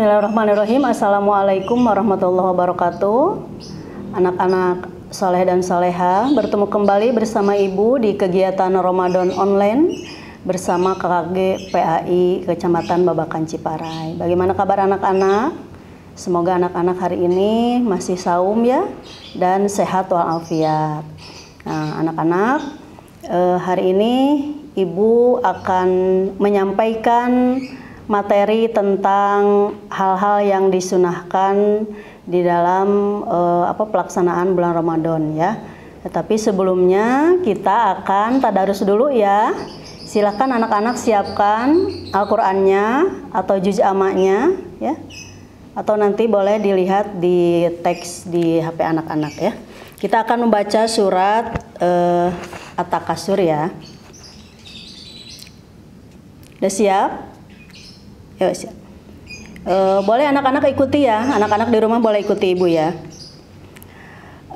Bismillahirrahmanirrahim. Assalamualaikum warahmatullahi wabarakatuh. Anak-anak soleh dan soleha, bertemu kembali bersama Ibu di kegiatan Ramadan online bersama KKG PAI Kecamatan Babakan Ciparai. Bagaimana kabar anak-anak? Semoga anak-anak hari ini masih saum ya dan sehat walafiat. Nah, anak-anak, hari ini Ibu akan menyampaikan materi tentang hal-hal yang disunahkan di dalam pelaksanaan bulan Ramadan ya. Tetapi sebelumnya kita akan tadarus dulu ya. Silakan anak-anak siapkan Al-Qur'annya atau juz amaknya ya. Atau nanti boleh dilihat di teks di HP anak-anak ya. Kita akan membaca surat At-Takasur ya. Udah siap? Yuk, siap. Boleh anak-anak ikuti ya. Anak-anak di rumah boleh ikuti Ibu ya.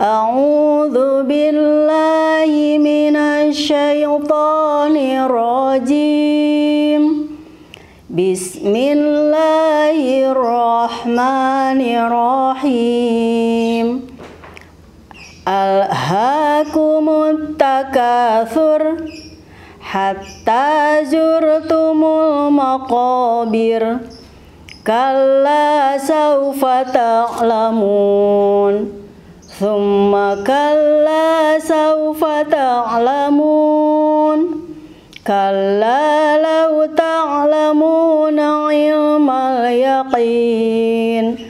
A'udzu billahi minasyaitonir rajim. Bismillahirrahmanirrahim. Alhaakumut takatsur hatta zurtumul maqabir. Kalla sawfa ta'lamun. Thumma kalla sawfa ta'lamun. Kalla law ta'lamuna ilmal yaqin.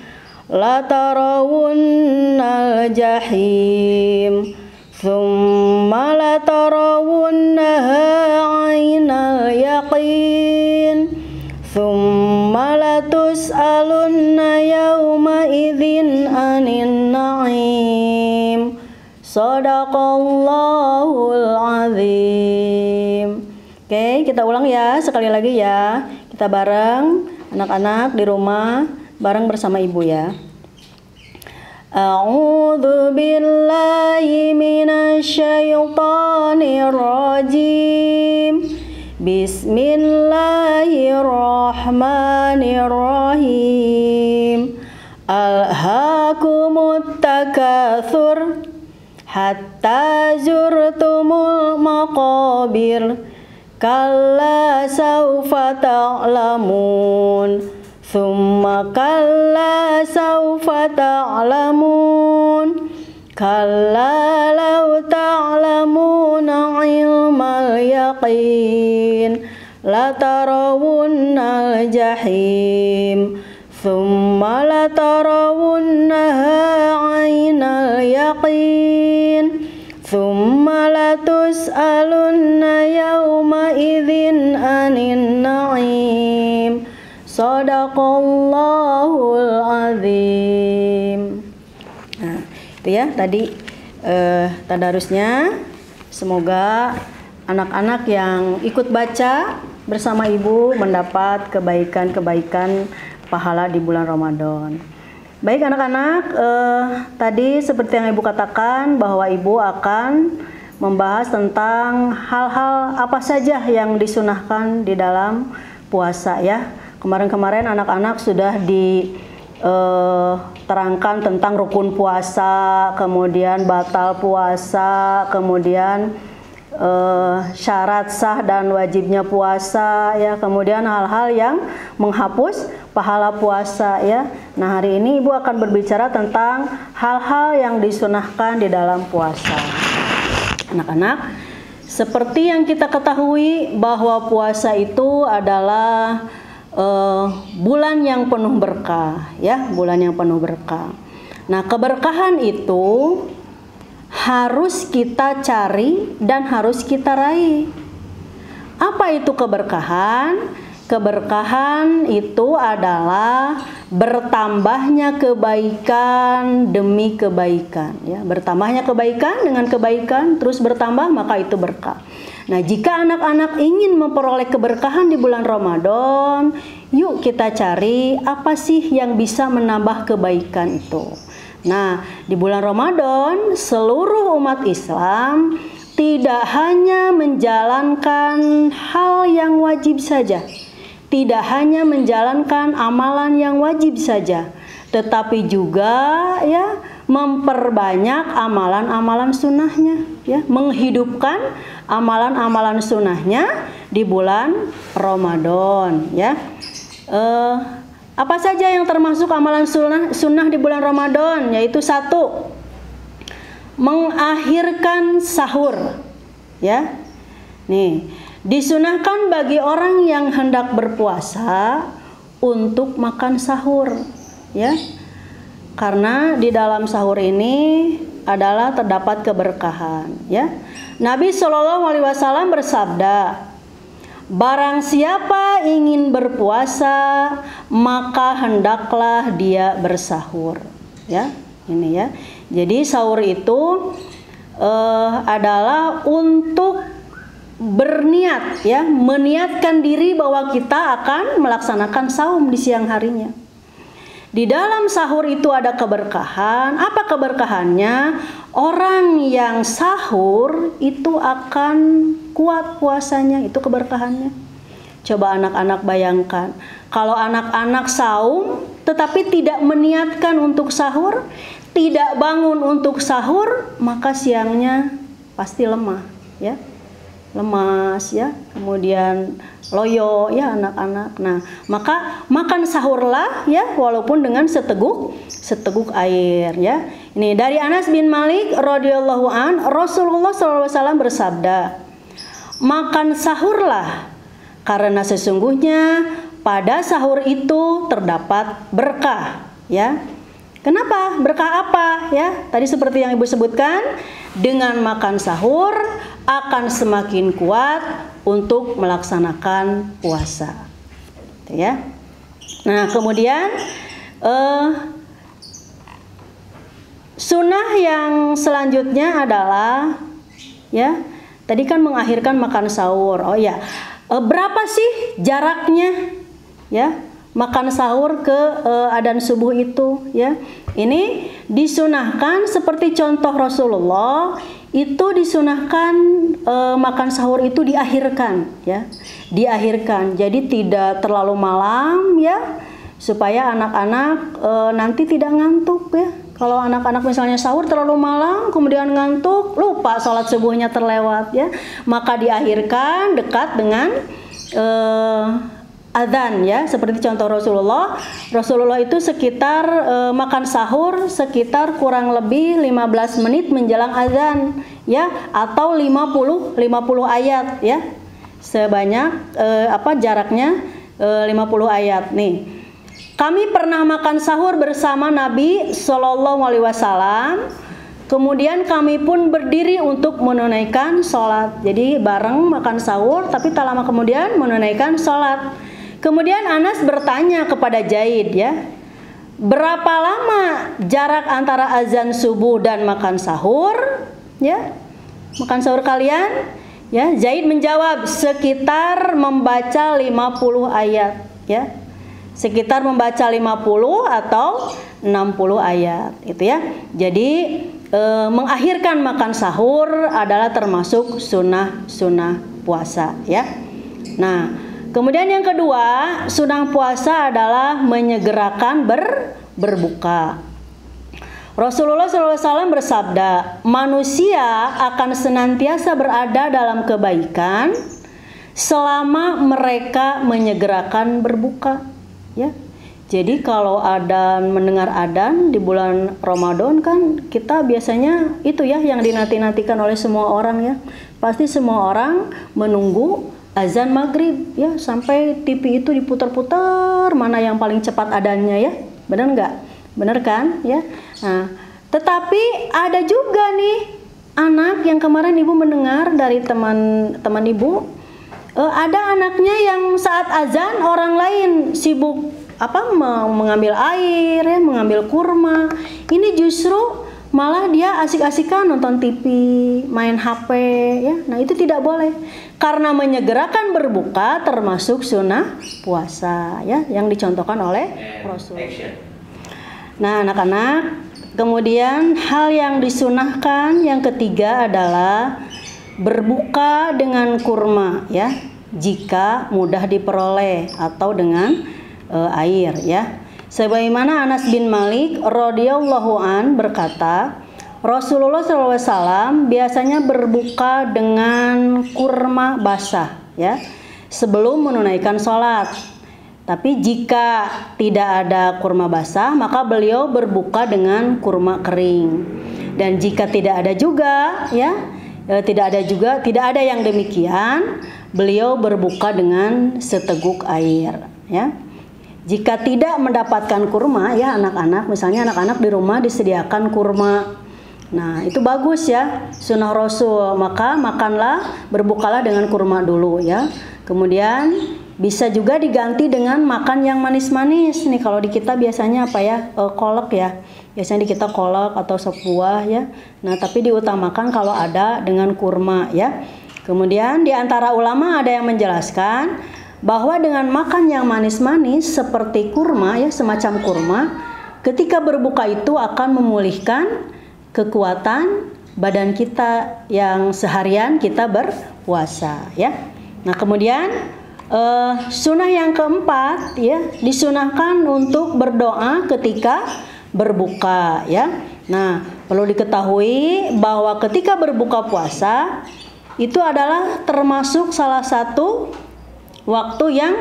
La tarawunnal jahim. Thumma la tarawunnaha 'ainal yaqin. Thumma la tus'alunna yawma idzin 'anin na'im. Shadaqallahul azim. Oke, kita ulang ya sekali lagi ya. Kita bareng anak-anak di rumah bareng bersama Ibu ya. A'udzu billahi minasyaitonir rajim. Bismillahirrahmanirrahim. Alhaakumut takatsur hatta zurtumul maqabir. Kalla sawfa ta'lamun. Thumma kalla sawfa ta'lamun. Kalla law ta'lamuna ilmal yaqin. La tarawunnal jahim. Thumma la tarawunnaha 'ainal yaqin. Thumma la tus'alunna yawma idzin 'anin na'im. Shadaqallahul azim. Nah, itu ya tadi tadarusnya. Semoga anak-anak yang ikut baca bersama Ibu mendapat kebaikan-kebaikan pahala di bulan Ramadan. Baik anak-anak, tadi seperti yang Ibu katakan bahwa Ibu akan membahas tentang hal-hal apa saja yang disunahkan di dalam puasa ya. Kemarin-kemarin anak-anak sudah diterangkan tentang rukun puasa, kemudian batal puasa, kemudian syarat sah dan wajibnya puasa ya, kemudian hal-hal yang menghapus pahala puasa ya. Nah, hari ini Ibu akan berbicara tentang hal-hal yang disunahkan di dalam puasa. Anak-anak, seperti yang kita ketahui bahwa puasa itu adalah bulan yang penuh berkah ya, bulan yang penuh berkah. Nah, keberkahan itu harus kita cari dan harus kita raih. Apa itu keberkahan? Keberkahan itu adalah bertambahnya kebaikan demi kebaikan ya. Bertambahnya kebaikan dengan kebaikan terus bertambah, maka itu berkah. Nah, jika anak-anak ingin memperoleh keberkahan di bulan Ramadan, yuk kita cari apa sih yang bisa menambah kebaikan itu. Nah, di bulan Ramadan seluruh umat Islam tidak hanya menjalankan hal yang wajib saja, tidak hanya menjalankan amalan yang wajib saja, tetapi juga ya memperbanyak amalan-amalan sunnahnya, ya, menghidupkan amalan-amalan sunnahnya di bulan Ramadan, ya. Apa saja yang termasuk amalan sunnah di bulan Ramadan? Yaitu 1, mengakhirkan sahur, ya. Nih, disunahkan bagi orang yang hendak berpuasa untuk makan sahur, ya. Karena di dalam sahur ini adalah terdapat keberkahan, ya. Nabi Shallallahu Alaihi Wasallam bersabda, barang siapa ingin berpuasa, maka hendaklah dia bersahur, ya. Ini ya. Jadi sahur itu adalah untuk berniat, ya, meniatkan diri bahwa kita akan melaksanakan saum di siang harinya. Di dalam sahur itu ada keberkahan. Apa keberkahannya? Orang yang sahur itu akan kuat puasanya, itu keberkahannya. Coba anak-anak bayangkan, kalau anak-anak saum tetapi tidak meniatkan untuk sahur, tidak bangun untuk sahur, maka siangnya pasti lemah, ya. Lemas, ya, kemudian loyo, ya, anak-anak. Nah, maka makan sahurlah, ya, walaupun dengan seteguk air, ya. Ini dari Anas bin Malik radhiyallahu an, Rasulullah SAW bersabda, makan sahurlah, karena sesungguhnya pada sahur itu terdapat berkah, ya. Kenapa? Berkah apa? Ya, tadi seperti yang Ibu sebutkan, dengan makan sahur akan semakin kuat untuk melaksanakan puasa, ya. Nah, kemudian sunnah yang selanjutnya adalah, ya, tadi kan mengakhirkan makan sahur. Oh ya, berapa sih jaraknya, ya, makan sahur ke adzan subuh itu, ya. Ini disunahkan seperti contoh Rasulullah, itu disunahkan makan sahur itu diakhirkan, ya. Diakhirkan. Jadi tidak terlalu malam, ya, supaya anak-anak nanti tidak ngantuk, ya. Kalau anak-anak misalnya sahur terlalu malam kemudian ngantuk, lupa sholat subuhnya terlewat, ya. Maka diakhirkan dekat dengan adzan, ya, seperti contoh Rasulullah. Rasulullah itu sekitar makan sahur sekitar kurang lebih 15 menit menjelang adzan, ya, atau 50 ayat, ya. Sebanyak jaraknya 50 ayat. Nih, kami pernah makan sahur bersama Nabi Shallallahu Alaihi Wasallam. Kemudian kami pun berdiri untuk menunaikan sholat. Jadi bareng makan sahur, tapi tak lama kemudian menunaikan sholat. Kemudian Anas bertanya kepada Zaid, ya, berapa lama jarak antara azan subuh dan makan sahur, ya, makan sahur kalian? Ya, Zaid menjawab sekitar membaca 50 ayat, ya, sekitar membaca 50 atau 60 ayat, itu ya. Jadi mengakhirkan makan sahur adalah termasuk sunnah puasa, ya. Nah, kemudian yang kedua, sunnah puasa adalah menyegerakan berbuka. Rasulullah SAW bersabda, manusia akan senantiasa berada dalam kebaikan selama mereka menyegerakan berbuka, ya. Jadi kalau mendengar adzan di bulan Ramadan kan kita biasanya itu, ya, yang dinanti-nantikan oleh semua orang, ya. Pasti semua orang menunggu azan maghrib, ya, sampai TV itu diputar-putar mana yang paling cepat adzannya, ya. Benar nggak? Benar kan, ya. Nah, tetapi ada juga nih anak yang kemarin Ibu mendengar dari teman Ibu, ada anaknya yang saat azan orang lain sibuk mengambil air, ya, mengambil kurma. Ini justru malah dia asik-asikan nonton TV, main HP, ya. Nah, itu tidak boleh. Karena menyegerakan berbuka termasuk sunnah puasa, ya, yang dicontohkan oleh Rasul. Nah, anak-anak, kemudian hal yang disunahkan yang ketiga adalah berbuka dengan kurma, ya. jika mudah diperoleh atau dengan air ya. Sebagaimana Anas bin Malik radhiyallahu an berkata, Rasulullah SAW biasanya berbuka dengan kurma basah ya sebelum menunaikan sholat. Tapi jika tidak ada kurma basah, maka beliau berbuka dengan kurma kering. Dan jika tidak ada juga ya, tidak ada yang demikian, beliau berbuka dengan seteguk air ya. Jika tidak mendapatkan kurma ya anak-anak, misalnya anak-anak di rumah disediakan kurma, nah itu bagus ya, sunnah Rasul, maka makanlah, berbukalah dengan kurma dulu ya. Kemudian bisa juga diganti dengan makan yang manis-manis. Nih kalau di kita biasanya apa ya, kolak ya, biasanya di kita kolak atau sop buah ya. Nah tapi diutamakan kalau ada dengan kurma ya. Kemudian di antara ulama ada yang menjelaskan bahwa dengan makan yang manis-manis seperti kurma ya, semacam kurma, ketika berbuka itu akan memulihkan kekuatan badan kita yang seharian kita berpuasa ya. Nah kemudian sunnah yang keempat ya, disunahkan untuk berdoa ketika berbuka ya. Nah perlu diketahui bahwa ketika berbuka puasa itu adalah termasuk salah satu waktu yang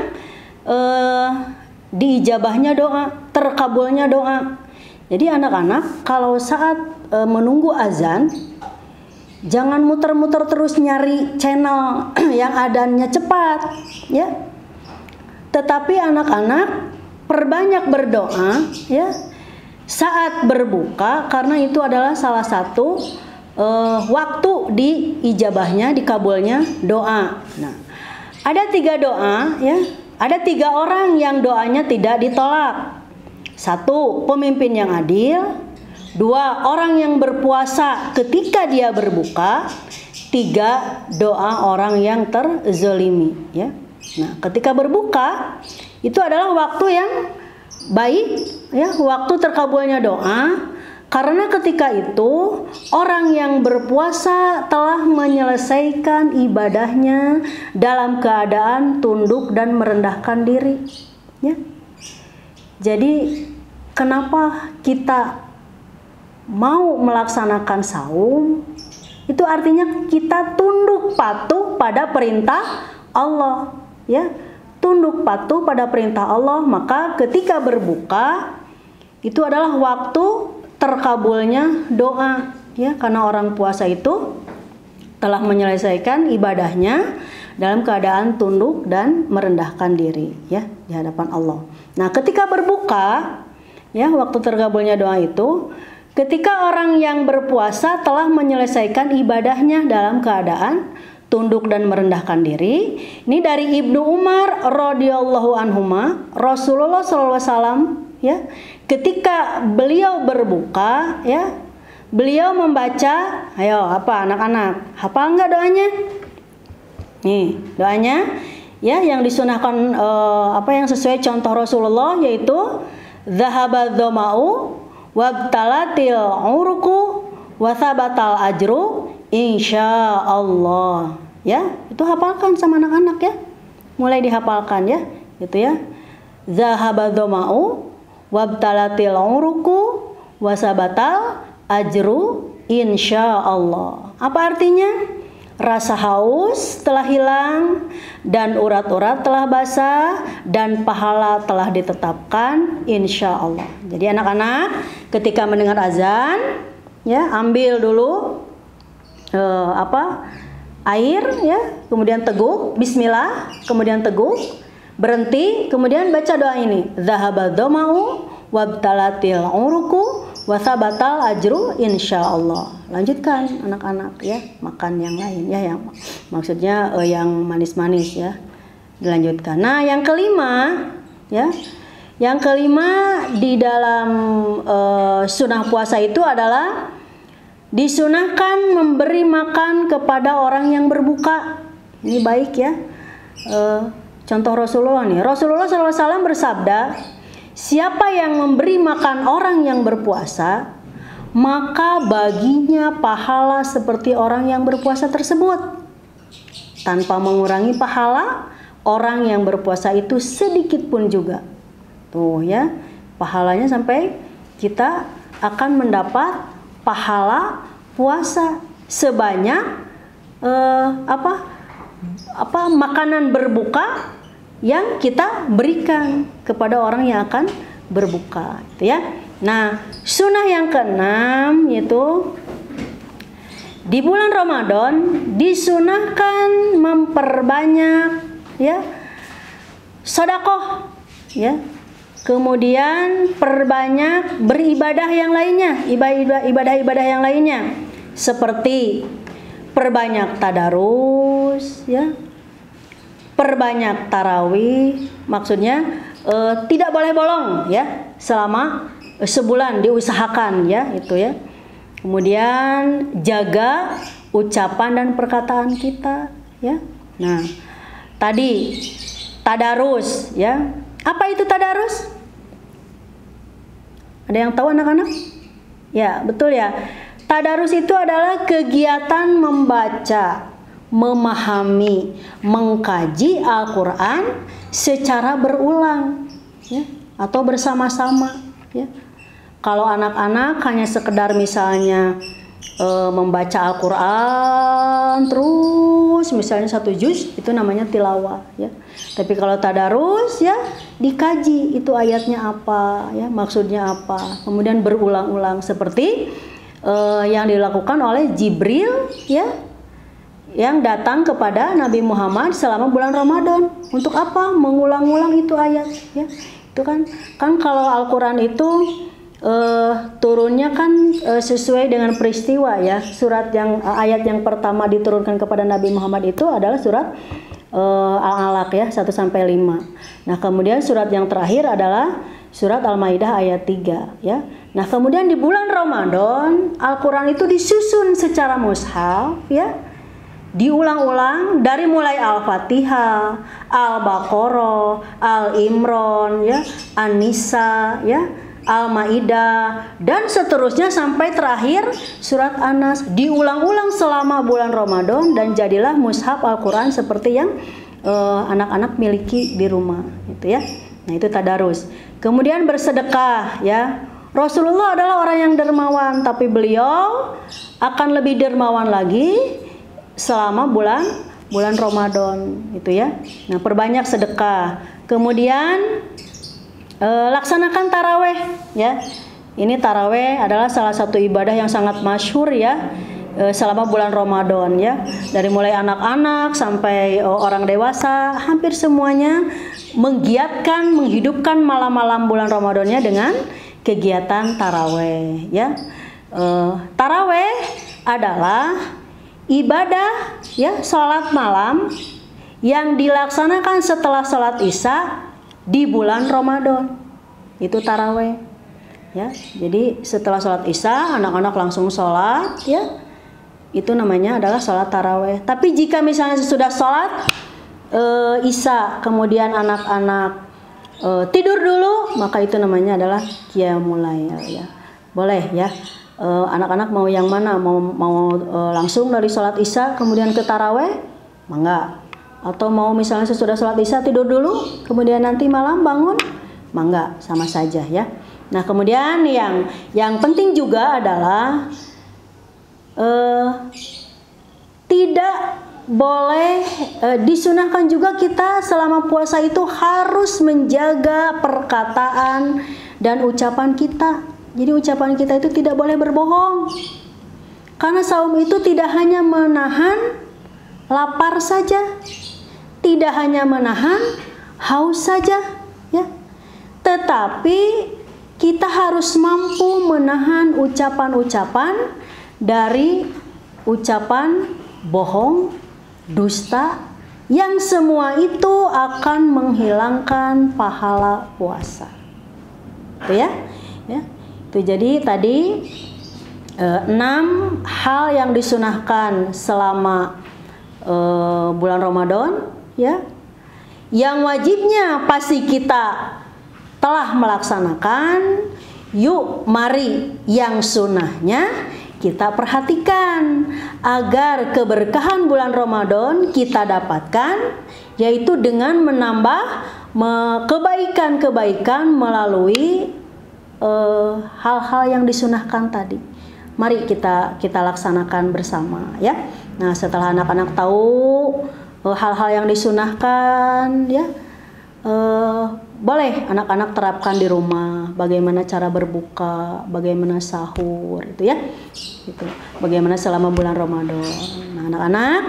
diijabahnya doa, terkabulnya doa. Jadi anak-anak kalau saat menunggu azan, jangan muter-muter terus nyari channel yang adanya cepat ya. Tetapi anak-anak perbanyak berdoa ya saat berbuka, karena itu adalah salah satu waktu diijabahnya, dikabulnya doa. Nah, ada 3 doa ya, ada 3 orang yang doanya tidak ditolak. 1, pemimpin yang adil. 2, orang yang berpuasa ketika dia berbuka. 3, doa orang yang terzolimi ya. Nah ketika berbuka itu adalah waktu yang baik ya, waktu terkabulnya doa, karena ketika itu orang yang berpuasa telah menyelesaikan ibadahnya dalam keadaan tunduk dan merendahkan diri ya. Jadi kenapa kita mau melaksanakan saum? Itu artinya kita tunduk patuh pada perintah Allah ya. Tunduk patuh pada perintah Allah, maka ketika berbuka itu adalah waktu terkabulnya doa ya, karena orang puasa itu telah menyelesaikan ibadahnya dalam keadaan tunduk dan merendahkan diri ya di hadapan Allah. Nah ketika berbuka ya, waktu terkabulnya doa itu ketika orang yang berpuasa telah menyelesaikan ibadahnya dalam keadaan tunduk dan merendahkan diri. Ini dari Ibnu Umar radhiyallahu anhuma, Rasulullah SAW ya, ketika beliau berbuka ya, beliau membaca, ayo apa anak-anak, hafal nggak doanya? Nih doanya ya, yang disunahkan yang sesuai contoh Rasulullah, yaitu zahabadz dhama'u wabtalatil uruku wasabatal ajru insyaallah ya. Itu hafalkan sama anak-anak ya, mulai dihafalkan ya, gitu ya. Zahabadz dhama'u wabtalatil uruku wasabatal ajru insyaallah. Apa artinya? Rasa haus telah hilang dan urat-urat telah basah dan pahala telah ditetapkan insya Allah. Jadi anak-anak ketika mendengar azan ya, ambil dulu air ya, kemudian teguk bismillah, kemudian teguk, berhenti, kemudian baca doa ini, zahabadz dhama'u wabtalatil uruku wasabatal ajru insyaallah. Lanjutkan anak-anak ya, makan yang lain ya, yang maksudnya yang manis-manis ya, dilanjutkan. Nah yang kelima ya, yang kelima di dalam sunnah puasa itu adalah disunahkan memberi makan kepada orang yang berbuka. Ini baik ya, contoh Rasulullah nih. Rasulullah SAW bersabda, siapa yang memberi makan orang yang berpuasa, maka baginya pahala seperti orang yang berpuasa tersebut. tanpa mengurangi pahala orang yang berpuasa itu sedikit pun juga. Tuh ya, pahalanya sampai kita akan mendapat pahala puasa sebanyak makanan berbuka yang kita berikan kepada orang yang akan berbuka, gitu ya. Nah, sunnah yang keenam yaitu di bulan Ramadan disunahkan memperbanyak ya sedekah ya. Kemudian perbanyak beribadah yang lainnya, ibadah-ibadah yang lainnya seperti perbanyak tadarus ya. Perbanyak tarawih, maksudnya tidak boleh bolong ya selama sebulan, diusahakan ya itu ya. Kemudian jaga ucapan dan perkataan kita ya. Nah, tadi tadarus ya. Apa itu tadarus? Ada yang tahu anak-anak? Ya, betul ya. Tadarus itu adalah kegiatan membaca, memahami, mengkaji Al-Quran secara berulang ya, atau bersama-sama ya. Kalau anak-anak hanya sekedar misalnya membaca Al-Quran terus misalnya 1 juz, itu namanya tilawah ya. Tapi kalau tadarus ya dikaji itu ayatnya apa ya, maksudnya apa, kemudian berulang-ulang seperti yang dilakukan oleh Jibril ya, yang datang kepada Nabi Muhammad selama bulan Ramadan. Untuk apa? Mengulang-ulang itu ayat ya. Itu kan kalau Al-Quran itu turunnya kan sesuai dengan peristiwa ya. Surat yang ayat yang pertama diturunkan kepada Nabi Muhammad itu adalah surat Al-Alaq ya 1-5. Nah, kemudian surat yang terakhir adalah surat Al-Maidah ayat 3 ya. Nah, kemudian di bulan Ramadan Al-Quran itu disusun secara mushaf ya. Diulang-ulang dari mulai Al-Fatihah, Al-Baqarah, Al-Imran ya, An-Nisa ya, Al-Maidah dan seterusnya sampai terakhir surat An-Nas. Diulang-ulang selama bulan Ramadan dan jadilah mushaf Al-Quran seperti yang anak-anak miliki di rumah gitu ya. Nah, itu tadarus. Kemudian bersedekah ya. Rasulullah adalah orang yang dermawan, tapi beliau akan lebih dermawan lagi selama bulan Ramadan gitu ya. Nah, perbanyak sedekah. Kemudian laksanakan taraweh ya. Ini taraweh adalah salah satu ibadah yang sangat masyhur ya selama bulan Ramadan ya. Dari mulai anak-anak sampai orang dewasa, hampir semuanya menggiatkan, menghidupkan malam-malam bulan Ramadannya dengan kegiatan taraweh ya. Taraweh adalah ibadah ya, sholat malam yang dilaksanakan setelah sholat isya di bulan Ramadan. Itu taraweh ya. Jadi setelah sholat isya anak-anak langsung sholat ya, itu namanya adalah sholat taraweh. Tapi jika misalnya sesudah sholat isya kemudian anak-anak tidur dulu, maka itu namanya adalah qiyamul lail ya. Boleh ya. Anak-anak mau yang mana? Mau langsung dari sholat isya kemudian ke taraweh? Mangga. Atau mau misalnya sesudah sholat isya tidur dulu kemudian nanti malam bangun? Mangga, sama saja ya. Nah, kemudian yang penting juga adalah tidak boleh disunahkan juga kita selama puasa itu harus menjaga perkataan dan ucapan kita. Jadi ucapan kita itu tidak boleh berbohong. Karena saum itu tidak hanya menahan lapar saja, tidak hanya menahan haus saja, ya. Tetapi kita harus mampu menahan ucapan-ucapan dari ucapan bohong, dusta, yang semua itu akan menghilangkan pahala puasa. Itu ya, ya. Itu jadi tadi 6 hal yang disunahkan selama bulan Ramadan ya. Yang wajibnya pasti kita telah melaksanakan. Yuk mari yang sunnahnya kita perhatikan agar keberkahan bulan Ramadan kita dapatkan, yaitu dengan menambah kebaikan-kebaikan melalui hal-hal yang disunahkan tadi. Mari kita laksanakan bersama ya. Nah, setelah anak-anak tahu hal-hal yang disunahkan ya, boleh anak-anak terapkan di rumah, bagaimana cara berbuka, bagaimana sahur itu ya, gitu. Bagaimana selama bulan Ramadan. Nah, anak-anak,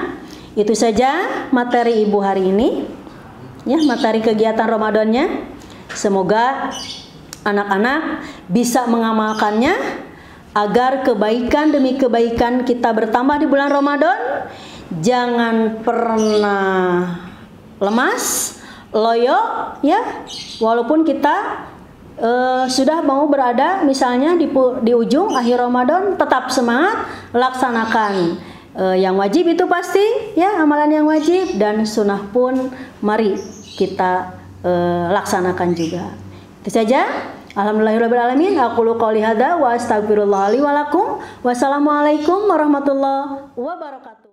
itu saja materi Ibu hari ini ya, materi kegiatan Ramadannya. Semoga anak-anak bisa mengamalkannya agar kebaikan demi kebaikan kita bertambah di bulan Ramadan. Jangan pernah lemas, loyo ya, walaupun kita sudah mau berada misalnya di ujung akhir Ramadan, tetap semangat laksanakan yang wajib itu pasti ya, amalan yang wajib, dan sunnah pun mari kita laksanakan juga. Itu saja. Alhamdulillahirrahmanirrahim. Aqulu qouli hadza wa astaghfirullah li wa lakum. Wassalamualaikum warahmatullahi wabarakatuh.